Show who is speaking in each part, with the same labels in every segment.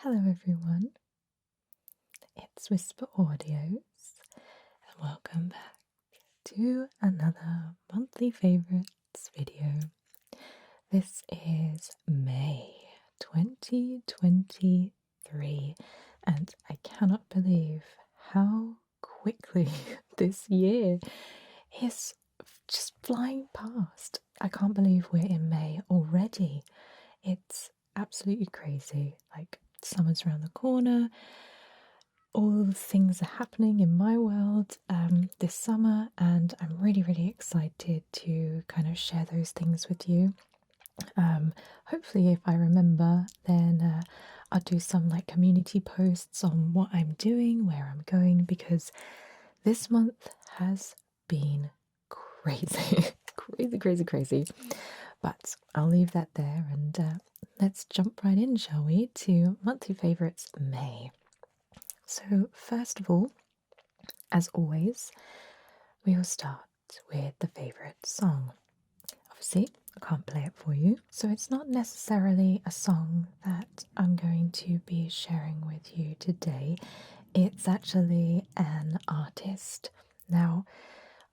Speaker 1: Hello everyone, it's WhisperAudios and welcome back to another monthly favourites video. This is May 2023 and I cannot believe how quickly this year is just flying past. I can't believe we're in May already. It's absolutely crazy. Like, summer's around the corner. All the things are happening in my world this summer, and I'm really excited to kind of share those things with you. Hopefully, if I remember, then I'll do some like community posts on what I'm doing, where I'm going, because this month has been crazy, crazy. But I'll leave that there and let's jump right in, shall we, to monthly favourites May. So, first of all, as always, we will start with the favourite song. Obviously, I can't play it for you, so it's not necessarily a song that I'm going to be sharing with you today. It's actually an artist. Now,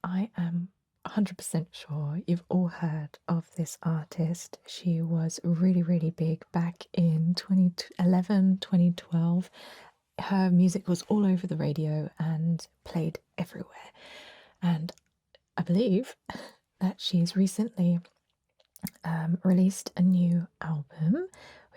Speaker 1: I am 100% sure you've all heard of this artist. She was really big back in 2011, 2012. Her music was all over the radio and played everywhere. And I believe that she's recently released a new album,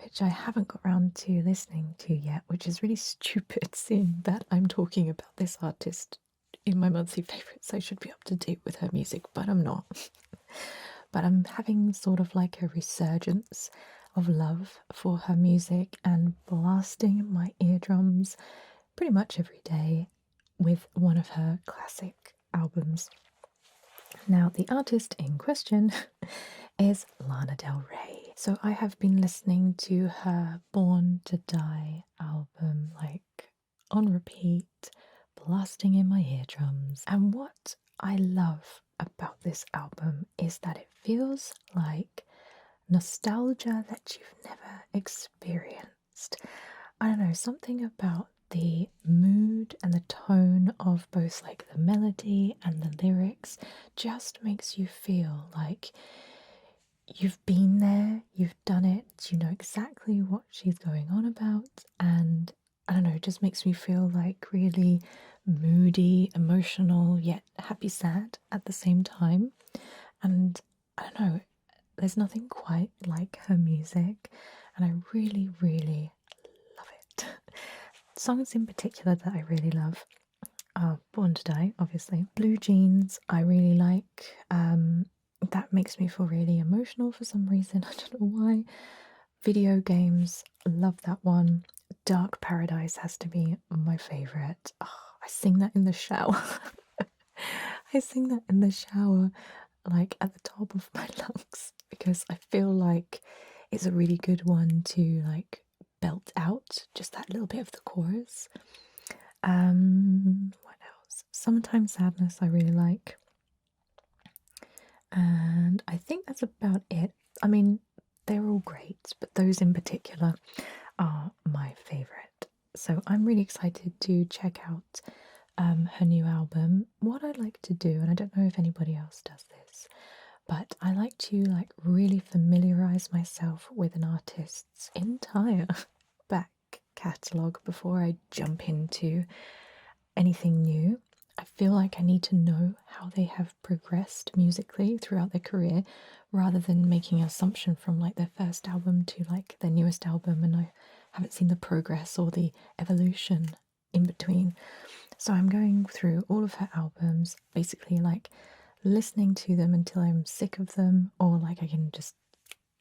Speaker 1: which I haven't got around to listening to yet, which is really stupid seeing that I'm talking about this artist in my monthly favourites. I should be up to date with her music, but I'm not. But I'm having sort of like a resurgence of love for her music and blasting my eardrums pretty much every day with one of her classic albums. Now, the artist in question is Lana Del Rey. So I have been listening to her Born to Die album like on repeat, blasting in my eardrums. And what I love about this album is that it feels like nostalgia that you've never experienced. I don't know, something about the mood and the tone of both like the melody and the lyrics just makes you feel like you've been there, you've done it, you know exactly what she's going on about, and I don't know, it just makes me feel like really moody, emotional, yet happy, sad at the same time. And I don't know, there's nothing quite like her music, and I really love it. Songs in particular that I really love are Born to Die, obviously. Blue Jeans, I really like. That makes me feel really emotional for some reason. I don't know why. Video Games, love that one. Dark Paradise has to be my favourite. Oh, I sing that in the shower. I sing that in the shower, like at the top of my lungs, because I feel like it's a really good one to like belt out just that little bit of the chorus. What else? Sometimes Sadness I really like. And I think that's about it. I mean, they're all great, but those in particular are my favourite. So I'm really excited to check out her new album. What I like to do, and I don't know if anybody else does this, but I like to like really familiarize myself with an artist's entire back catalogue before I jump into anything new. I feel like I need to know how they have progressed musically throughout their career rather than making an assumption from like their first album to like their newest album and I haven't seen the progress or the evolution in between. So I'm going through all of her albums, basically like listening to them until I'm sick of them or like I can just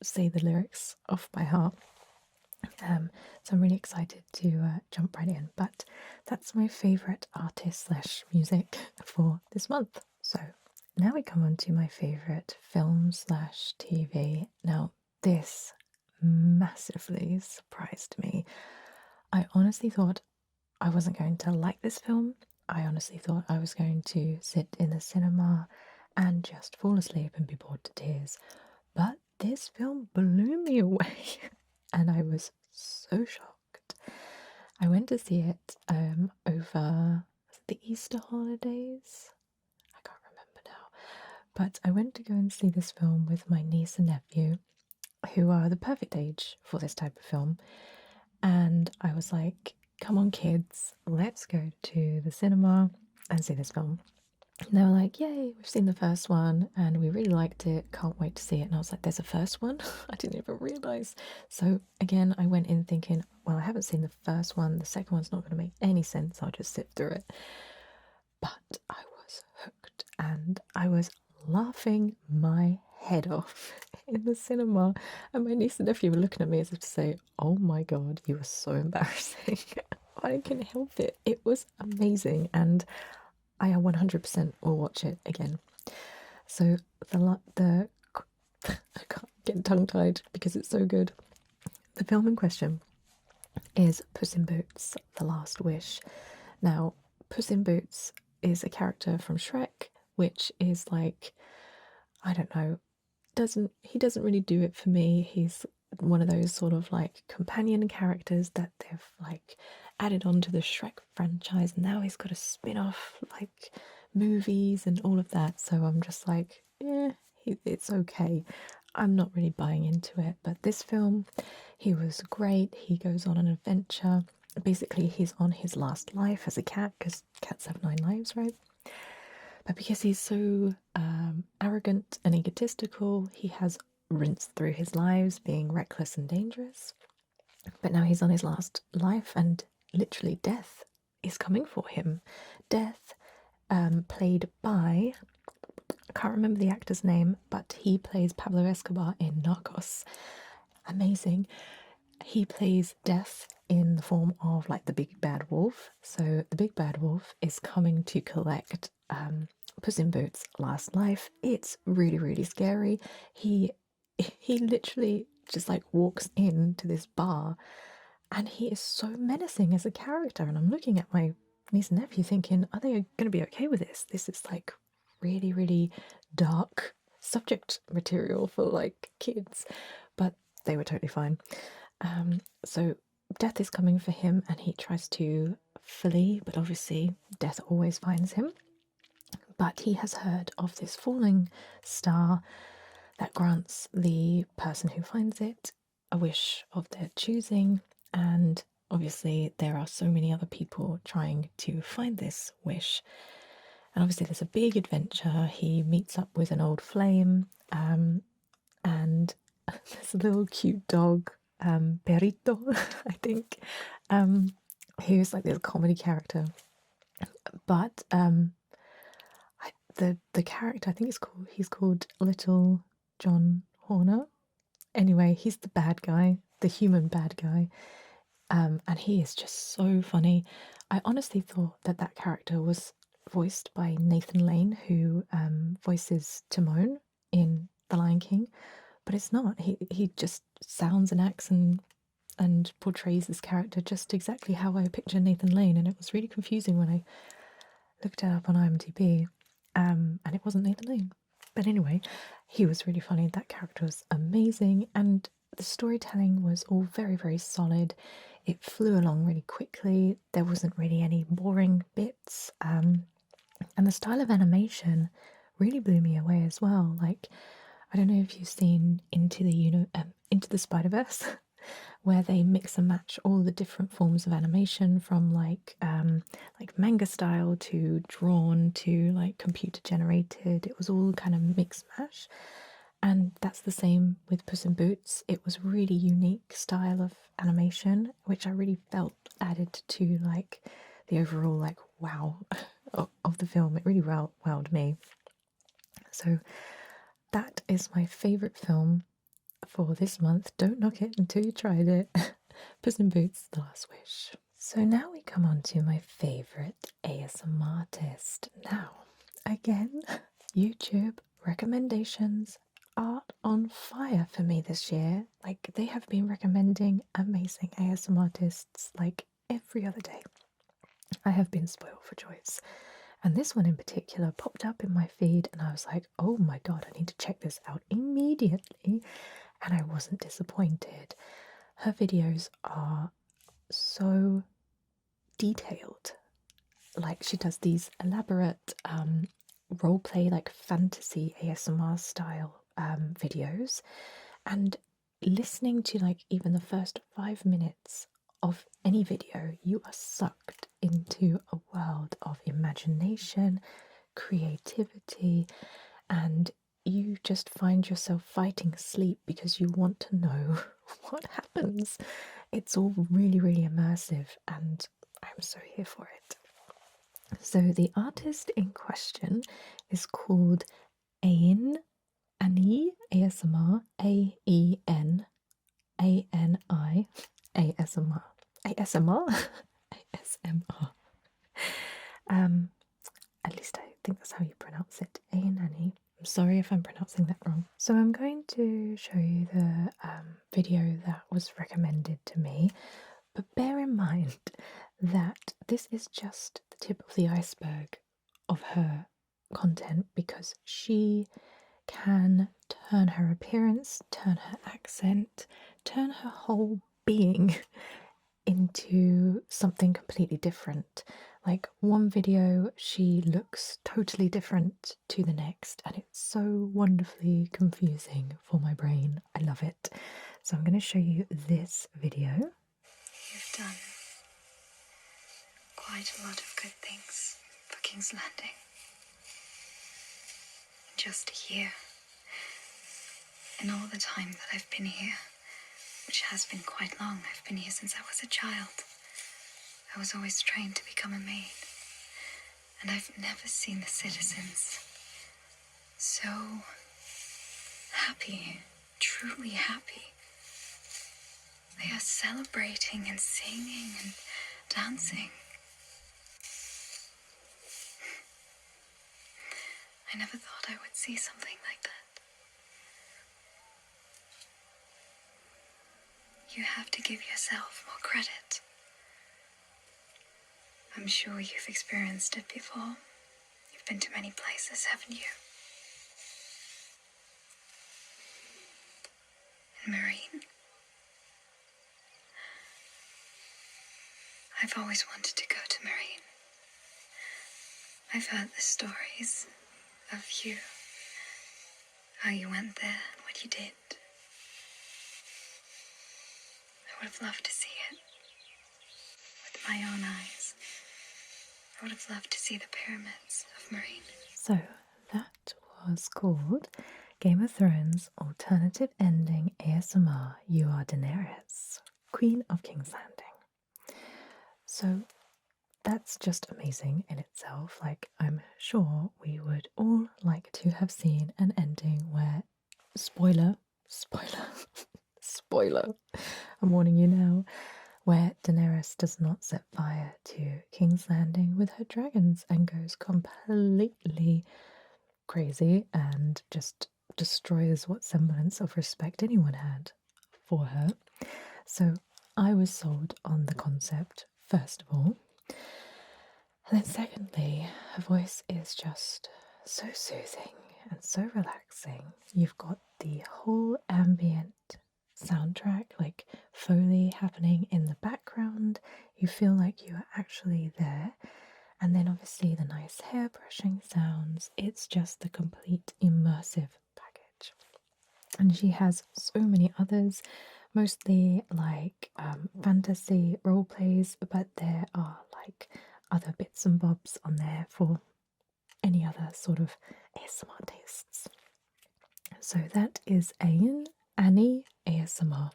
Speaker 1: say the lyrics off by heart. So I'm really excited to jump right in, but that's my favourite artist slash music for this month. So now we come on to my favourite film slash TV. Now this massively surprised me. I honestly thought I wasn't going to like this film. I honestly thought I was going to sit in the cinema and just fall asleep and be bored to tears. But this film blew me away and I was so shocked. I went to see it over the Easter holidays. I can't remember now. But I went to go and see this film with my niece and nephew, who are the perfect age for this type of film. And I was like, come on, kids, let's go to the cinema and see this film. And they were like, yay, we've seen the first one and we really liked it. Can't wait to see it. And I was like, there's a first one? I didn't even realize. So again, I went in thinking, well, I haven't seen the first one. The second one's not going to make any sense. I'll just sit through it. But I was hooked and I was laughing my head off in the cinema. And my niece and nephew were looking at me as if to say, oh my God, you were so embarrassing. I couldn't help it. It was amazing. And I 100% will watch it again. So the I can't get tongue tied because it's so good. The film in question is Puss in Boots: The Last Wish. Now, Puss in Boots is a character from Shrek, which is like, I don't know, he doesn't really do it for me. He's one of those sort of like companion characters that they've like added on to the Shrek franchise. Now he's got a spin-off like movies and all of that. So I'm just like, yeah, it's okay. I'm not really buying into it. But this film, he was great. He goes on an adventure. Basically, he's on his last life as a cat because cats have 9 lives, right? But because he's so arrogant and egotistical, he has rinsed through his lives being reckless and dangerous. But now he's on his last life, and literally death is coming for him. Death, played by, I can't remember the actor's name, but he plays Pablo Escobar in Narcos. Amazing. He plays Death in the form of like the big bad wolf. So the big bad wolf is coming to collect Puss in Boots' last life. It's really, really scary. He literally just like walks into this bar and he is so menacing as a character. And I'm looking at my niece and nephew thinking, are they going to be okay with this? This is like really, really dark subject material for like kids. But they were totally fine. So death is coming for him and he tries to flee, but obviously death always finds him. But he has heard of this falling star that grants the person who finds it a wish of their choosing. And obviously there are so many other people trying to find this wish. And obviously there's a big adventure. He meets up with an old flame, and there's a little cute dog, Perito, I think, who's like this comedy character. But the character, I think he's called Little John Horner. Anyway, he's the bad guy, the human bad guy, and he is just so funny. I honestly thought that character was voiced by Nathan Lane, who voices Timon in The Lion King, but it's not. He just sounds and acts and portrays this character just exactly how I picture Nathan Lane, and it was really confusing when I looked it up on IMDb, and it wasn't Nathan Lane. But anyway, he was really funny. That character was amazing, and the storytelling was all very, very solid. It flew along really quickly. There wasn't really any boring bits, and the style of animation really blew me away as well. Like, I don't know if you've seen Into the Spider-Verse, where they mix and match all the different forms of animation from like manga style to drawn to like computer generated. It was all kind of mix mash. And that's the same with Puss in Boots. It was really unique style of animation, which I really felt added to like the overall like wow of the film. It really wowed me. So that is my favourite film for this month. Don't knock it until you tried it. Puss in Boots: The Last Wish. So now we come on to my favourite ASMRtist. Now, again, YouTube recommendations are on fire for me this year. Like, they have been recommending amazing ASMRtists like every other day. I have been spoiled for choice. And this one in particular popped up in my feed and I was like, oh my god, I need to check this out immediately. And I wasn't disappointed. Her videos are so detailed. Like, she does these elaborate role play, like fantasy ASMR style videos, and listening to like even the first 5 minutes of any video, you are sucked into a world of imagination, creativity, and you just find yourself fighting sleep because you want to know what happens. It's all really, really immersive, and I'm so here for it. So the artist in question is called Ain Ani ASMR, AENANI ASMR. ASMR? ASMR. At least I think that's how you pronounce it. Ain Ani. I'm sorry if I'm pronouncing that wrong. So I'm going to show you the video that was recommended to me, but bear in mind that this is just the tip of the iceberg of her content, because she can turn her appearance, turn her accent, turn her whole being into something completely different. Like, one video, she looks totally different to the next, and it's so wonderfully confusing for my brain. I love it. So I'm going to show you this video.
Speaker 2: You've done quite a lot of good things for King's Landing. In just a year. In all the time that I've been here, which has been quite long. I've been here since I was a child. I was always trained to become a maid. And I've never seen the citizens so happy, truly happy. They are celebrating and singing and dancing. I never thought I would see something like that. You have to give yourself more credit. I'm sure you've experienced it before. You've been to many places, haven't you? In Marine. I've always wanted to go to Marine. I've heard the stories of you, how you went there and what you did. I would have loved to see it with my own eyes. I would have loved to see the pyramids of Marine.
Speaker 1: So that was called Game of Thrones Alternative Ending ASMR. You are Daenerys, Queen of King's Landing. So that's just amazing in itself. Like, I'm sure we would all like to have seen an ending where, spoiler, I'm warning you now, where Daenerys does not set fire to King's Landing with her dragons and goes completely crazy and just destroys what semblance of respect anyone had for her. So I was sold on the concept, first of all. And then secondly, her voice is just so soothing and so relaxing. You've got the whole ambient soundtrack, like Foley happening in the background. You feel like you are actually there. And then obviously the nice hair brushing sounds. It's just the complete immersive package. And she has so many others, mostly like fantasy role plays, but there are like other bits and bobs on there for any other sort of ASMR tastes. So that is Annie ASMR.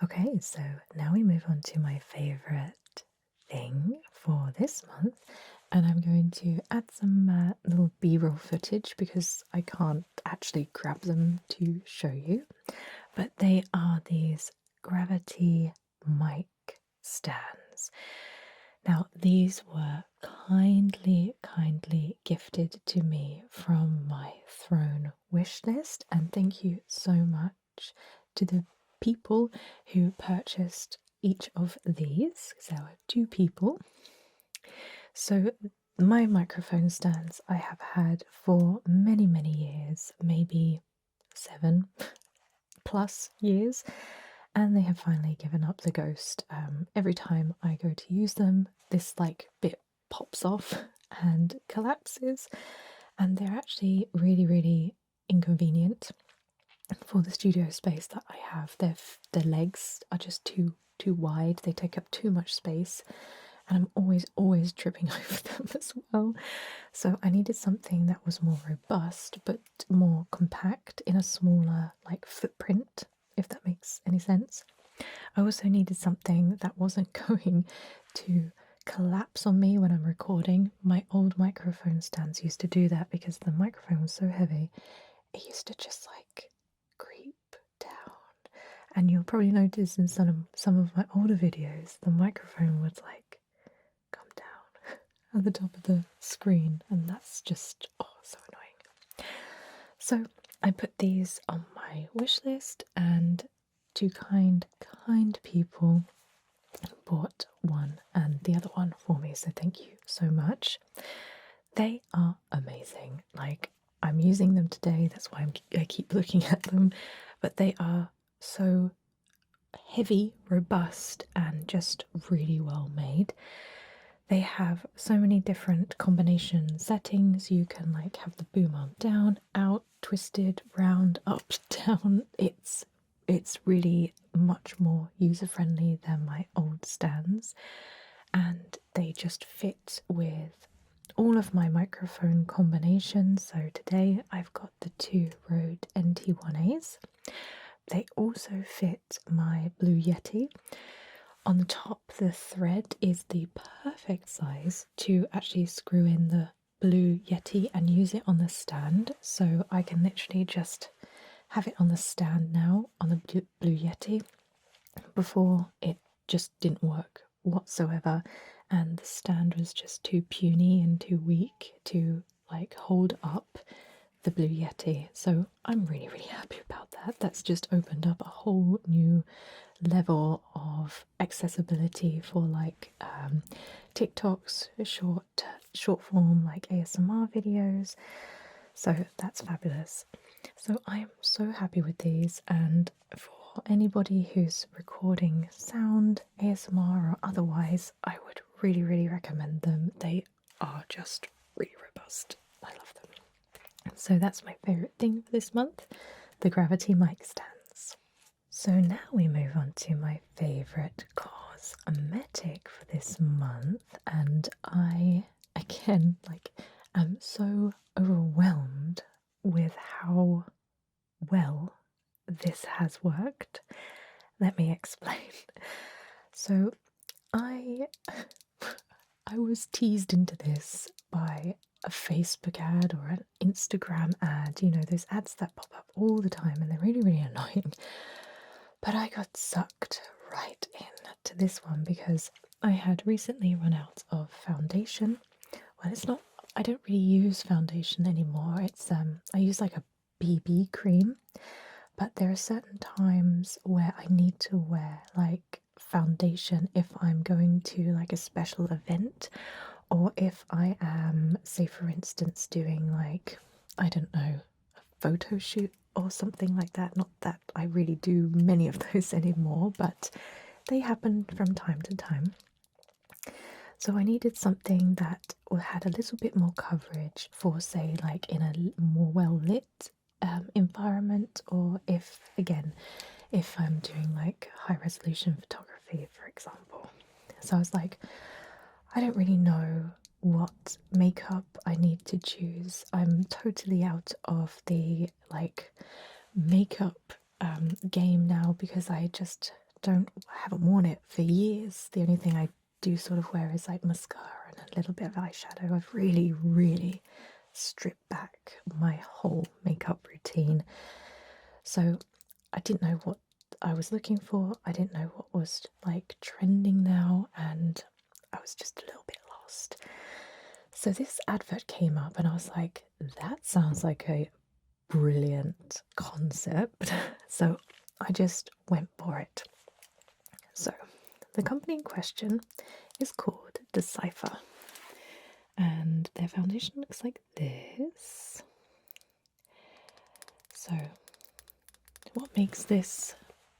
Speaker 1: Okay, so now we move on to my favourite thing for this month, and I'm going to add some little B-roll footage because I can't actually grab them to show you, but they are these gravity mic stands. Now, these were kindly gifted to me from my throne wish list, and thank you so much to the people who purchased each of these, because there were 2 people. So my microphone stands I have had for many years, maybe 7+ years, and they have finally given up the ghost. Every time I go to use them, this like bit pops off and collapses, and they're actually really, really inconvenient for the studio space that I have. Their legs are just too wide. They take up too much space, and I'm always tripping over them as well. So I needed something that was more robust but more compact in a smaller like footprint, if that makes any sense. I also needed something that wasn't going to collapse on me when I'm recording. My old microphone stands used to do that because the microphone was so heavy. It used to just like creep down. And you'll probably notice in some of my older videos, the microphone would like come down at the top of the screen, and that's just so annoying. So I put these on my wish list, and two kind people bought one and the other one for me, so thank you so much. They are amazing. Like, I'm using them today, that's why I keep looking at them, but they are so heavy, robust, and just really well made. They have so many different combination settings. You can like have the boom arm down, out, twisted, round, up, down. It's really much more user friendly than my old stands, and they just fit with all of my microphone combinations. So today I've got the two Rode NT1As. They also fit my Blue Yeti. On the top, the thread is the perfect size to actually screw in the Blue Yeti and use it on the stand. So I can literally just have it on the stand now on the Blue Yeti. Before, it just didn't work whatsoever, and the stand was just too puny and too weak to like hold up the Blue Yeti. So I'm really, really happy about that. That's just opened up a whole new level of accessibility for like TikToks, short form like ASMR videos. So that's fabulous. So I'm so happy with these, and for anybody who's recording sound, ASMR or otherwise, I would really, really recommend them. They are just really robust. I love them. So that's my favourite thing for this month, the Gravity mic stands. So now we move on to my favourite cosmetic for this month, and I, again, like, am so overwhelmed with how well this has worked. Let me explain. So I was teased into this by a Facebook ad or an Instagram ad, you know, those ads that pop up all the time and they're really, really annoying. But I got sucked right in to this one because I had recently run out of foundation. Well, it's not, I don't really use foundation anymore. It's I use like a BB cream, but there are certain times where I need to wear like foundation if I'm going to like a special event, or if I am, say for instance, doing like, I don't know, a photo shoot or something like that. Not that I really do many of those anymore, but they happen from time to time. So I needed something that had a little bit more coverage for, say, like in a more well lit environment, or if, again, if I'm doing like high resolution photography, for example. So I was like, I don't really know what makeup I need to choose. I'm totally out of the like makeup game now because I just haven't worn it for years. The only thing I do sort of wear is like mascara and a little bit of eyeshadow. I've really, really stripped back my whole makeup routine. So I didn't know what I was looking for. I didn't know what was like trending now, and I was just a little bit lost. So this advert came up and I was like, that sounds like a brilliant concept. So I just went for it. So the company in question is called Decipher, and their foundation looks like this. So what makes this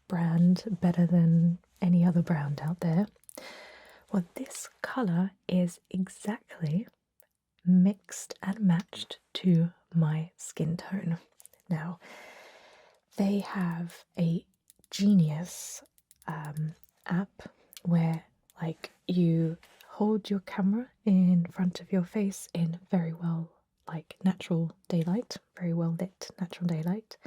Speaker 1: brand better than any other brand out there. Well, this colour is exactly mixed and matched to my skin tone. Now, they have a genius app where, like, you hold your camera in front of your face in very well, like, natural daylight, very well lit natural daylight,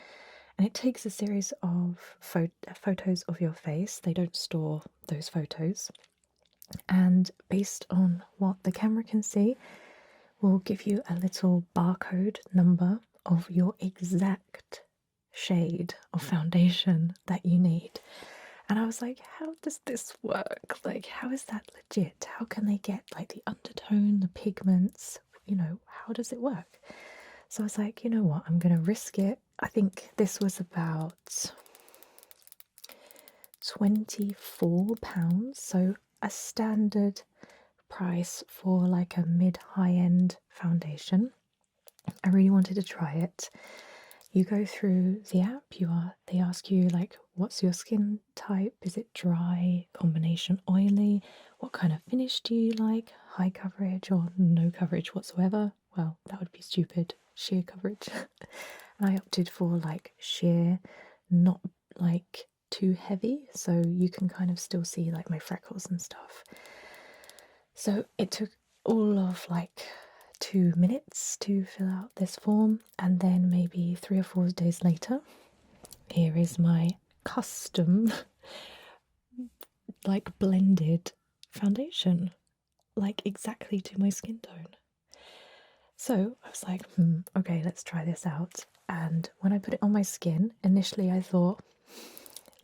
Speaker 1: and it takes a series of photos of your face. They don't store those photos, and based on what the camera can see, will give you a little barcode number of your exact shade of foundation that you need. And I was like, how does this work? Like, how is that legit? How can they get like the undertone, the pigments? How does it work? So I was like, you know what, I'm gonna risk it. I think this was about £24, so a standard price for like a mid-high end foundation. I really wanted to try it. You go through the app, they ask you like, what's your skin type? Is it dry, combination oily? What kind of finish do you like? High coverage or no coverage whatsoever? Well, that would be stupid. Sheer coverage. And I opted for like sheer, not like too heavy, so you can kind of still see like my freckles and stuff. So it took all of like 2 minutes to fill out this form, and then maybe 3 or 4 days later, here is my custom like blended foundation, like exactly to my skin tone. So I was like, okay, let's try this out. And when I put it on my skin, initially I thought,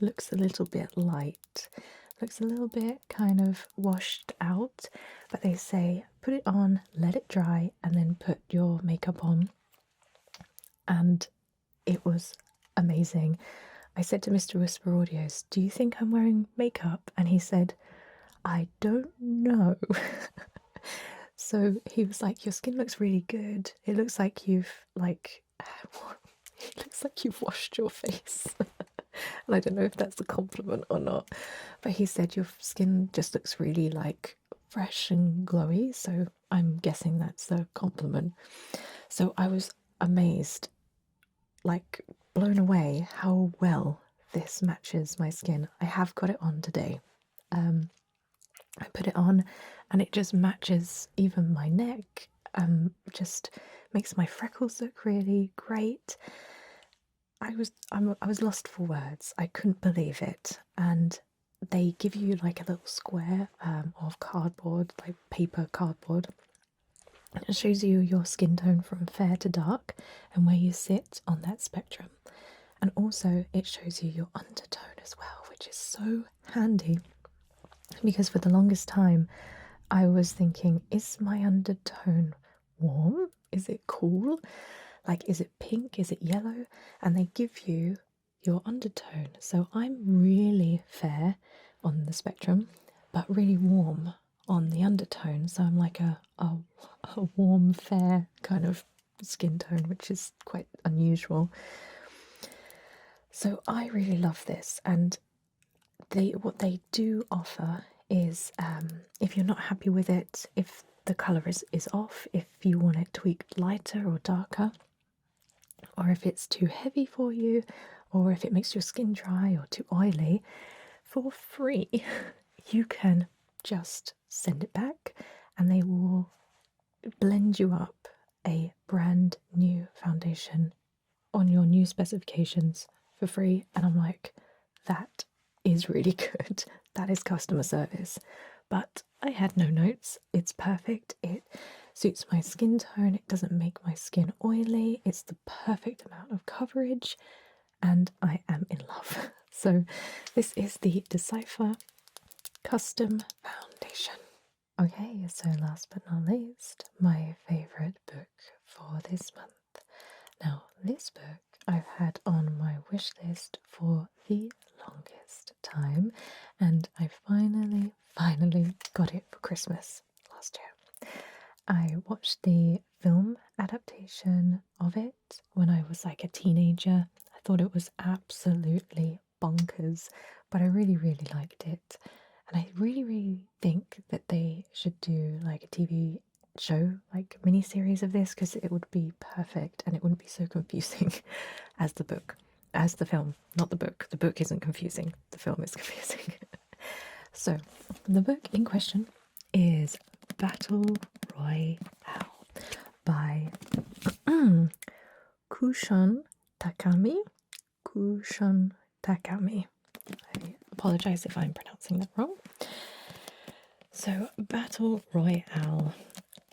Speaker 1: looks a little bit light, looks a little bit kind of washed out, but they say put it on, let it dry, and then put your makeup on. And it was amazing. I said to Mr. WhisperAudios, do you think I'm wearing makeup? And he said, I don't know. So he was like, your skin looks really good. It looks like you've it looks like you've washed your face. And I don't know if that's a compliment or not, but he said your skin just looks really like fresh and glowy, so I'm guessing that's a compliment. So I was amazed, like blown away how well this matches my skin. I have got it on today. I put it on and it just matches even my neck, just makes my freckles look really great. I was lost for words. I couldn't believe it. And they give you like a little square of cardboard, like paper cardboard. It shows you your skin tone from fair to dark and where you sit on that spectrum. And also it shows you your undertone as well, which is so handy, because for the longest time I was thinking, is my undertone warm? Is it cool? Like, is it pink? Is it yellow? And they give you your undertone. So I'm really fair on the spectrum, but really warm on the undertone. So I'm like a warm, fair kind of skin tone, which is quite unusual. So I really love this. And what they do offer is, if you're not happy with it, if the colour is off, if you want it tweaked lighter or darker, or if it's too heavy for you, or if it makes your skin dry or too oily, for free you can just send it back and they will blend you up a brand new foundation on your new specifications for free. And I'm like, that is really good. That is customer service. But I had no notes. It's perfect. It suits my skin tone. It doesn't make my skin oily. It's the perfect amount of coverage, and I am in love. So this is the Decipher Custom Foundation. Okay, so last but not least, my favourite book for this month. Now, this book I've had on my wish list for the longest time, and I finally got it for Christmas last year. I watched the film adaptation of it when I was like a teenager. I thought it was absolutely bonkers, but I really, really liked it. And I really, really think that they should do like a TV show, like mini series of this, because it would be perfect and it wouldn't be so confusing as the book, as the film, not the book. The book isn't confusing, the film is confusing. So, the book in question is Battle Royale by Kushon Takami. Kushon Takami. I apologize if I'm pronouncing that wrong. So, Battle Royale.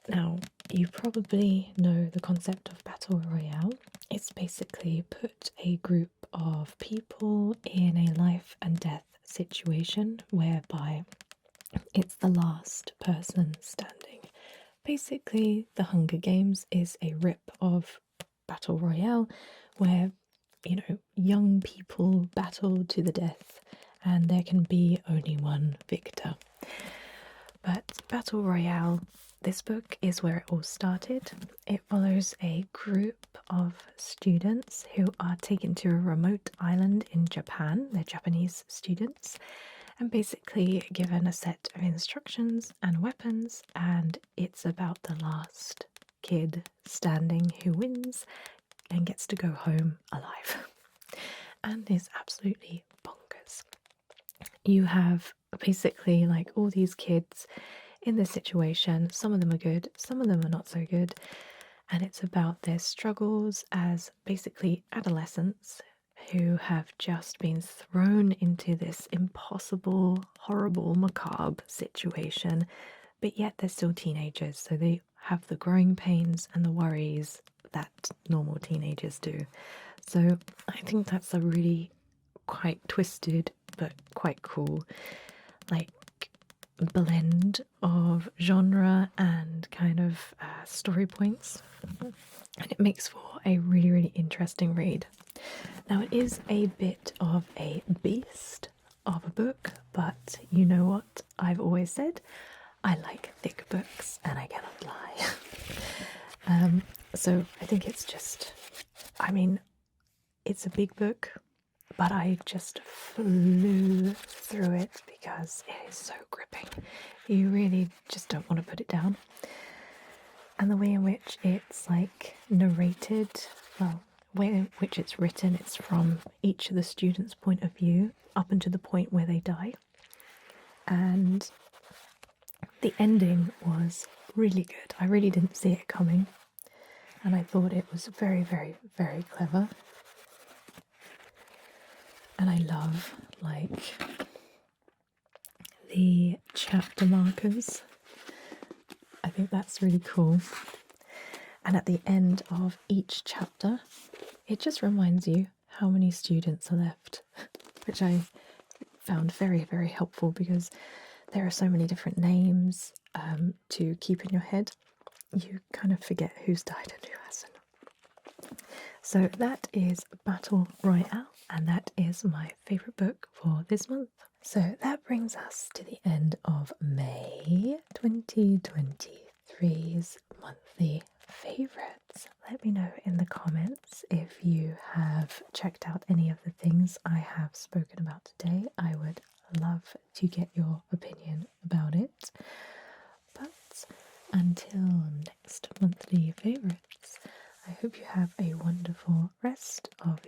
Speaker 1: Now, you probably know the concept of Battle Royale. It's basically put a group of people in a life and death situation whereby it's the last person standing. Basically, the Hunger Games is a rip of Battle Royale where, you know, young people battle to the death and there can be only one victor. But Battle Royale, this book is where it all started. It follows a group of students who are taken to a remote island in Japan. They're Japanese students and basically given a set of instructions and weapons, and it's about the last kid standing who wins and gets to go home alive. And is absolutely bonkers. You have basically like all these kids in this situation. Some of them are good, some of them are not so good, and it's about their struggles as basically adolescents who have just been thrown into this impossible, horrible, macabre situation, but yet they're still teenagers, so they have the growing pains and the worries that normal teenagers do. So I think that's a really quite twisted but quite cool, like, blend of genre and kind of story points, and it makes for a really, really interesting read. Now, it is a bit of a beast of a book, but you know what I've always said, I like thick books and I cannot lie. So I think it's just, I mean, it's a big book, but I just flew through it because it is so gripping. You really just don't want to put it down. And the way in which it's like narrated, well, the way in which it's written, it's from each of the students' point of view up until the point where they die. And the ending was really good. I really didn't see it coming. And I thought it was very, very, very clever. And I love, like, the chapter markers. I think that's really cool. And at the end of each chapter, it just reminds you how many students are left, which I found very, very helpful because there are so many different names to keep in your head. You kind of forget who's died and who hasn't. So that is Battle Royale, and that is my favourite book for this month. So that brings us to the end of May 2023's monthly favourites. Let me know in the comments if you have checked out any of the things I have spoken about today. I would love to get your opinion about it. But until next monthly favourites, I hope you have a wonderful rest of